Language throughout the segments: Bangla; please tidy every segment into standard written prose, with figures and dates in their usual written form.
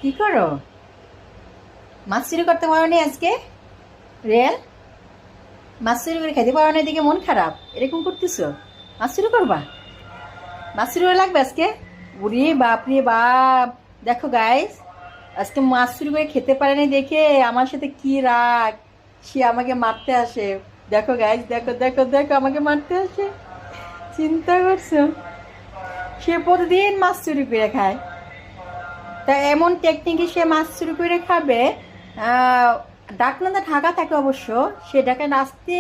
কি করো? মাছ চুরি করতে পারো নি আজকে? রিয়েল? মাছ চুরি করে খেতে পারো না দিকে মন খারাপ এরকম করতেছো? মাছ চুরি করবা? মাছ চুরি করে লাগবে আজকে? উরে বাপ রে বাপ! দেখো গাইস, আজকে মাছ চুরি করে খেতে পারেনি দেখে আমার সাথে কি রাগ! সে আমাকে মারতে আসে। দেখো গাইস, দেখো দেখো দেখো, আমাকে মারতে আসে। চিন্তা করছো? সে প্রতিদিন মাছ চুরি করে খায়। তা এমন টেকনিকে সে মাছ চুরি করে খাবে। ডাকনাতে ঢাকা থাকে অবশ্য। সে ডাকে আস্তে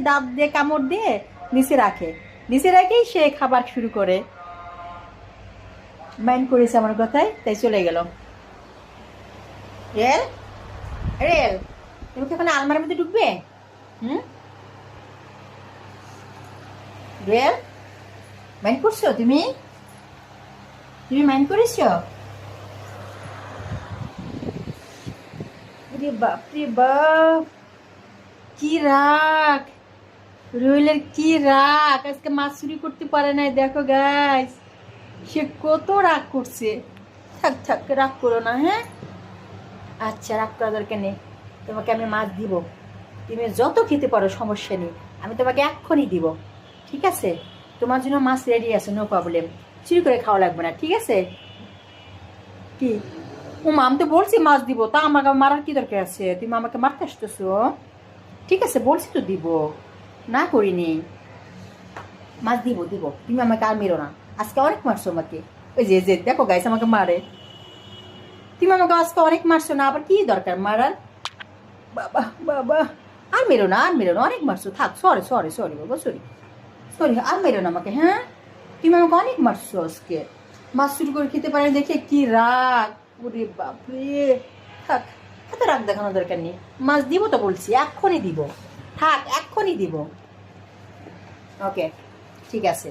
দাঁত দিয়ে কামড় দিয়ে নিচে রাখে। নিচে রেখেই সে খাবার শুরু করে। মাইন্ড করেছে আমার কথায়, তাই চলে গেল। রেল, রেল, তুমি কি এখন আলমারির মধ্যে ঢুকবে? হুম? রেল, মাইন্ড করছো তুমি? তুমি মাইন্ড করেছো? রে বাপ রে বাপ! কি রাগ! রুয়েলের কি রাগ! আজকে মাছ চুরি করতে পারে নাই, দেখো গাইস। সে কত রাগ করছে। থাক থাক, রাগ করো না, হ্যাঁ? আচ্ছা, রাগ করা দরকার নেই। তোমাকে আমি মাছ দিব। তুমি যত খেতে পারো, সমস্যা নেই। আমি তোমাকে এক্ষুনি দিব। ঠিক আছে? তোমার জন্য মাছ রেডি আছে, নো প্রবলেম। চুরি করে খাওয়া লাগবে না, ঠিক আছে? কি? ও মা, আমি তো বলছি মাছ দিব, তা আমাকে মারার কি দরকার আছে? তুমি আমাকে মারতে আসতেছো? ঠিক আছে, বলছি তো দিব, না করিনি। মাছ দিব দিব, তুমি আমাকে আর মেরো না। আজকে অনেক মারছো আমাকে। ওই যে যে দেখো গাইস, আমাকে মারে। তুমি আমাকে আজকে অনেক মারছো না, আবার কি দরকার মারার? বাবা বাবা! আর মেরো না, আর মেরো না, অনেক মারছো। থাক, সরি সরি সরি বাবা, সরি সরি। আর মেরো না আমাকে, হ্যাঁ? তুমি আমাকে অনেক মারছো আজকে। মাছ শুরু করে খেতে পারে দেখে কি রাগ! ওরে বাপরে! থাক, এত রাগ দেখানো দরকার নেই। মাছ দিব তো বলছি, এক্ষুনি দিব। থাক, এক্ষুনি দিব। ওকে, ঠিক আছে।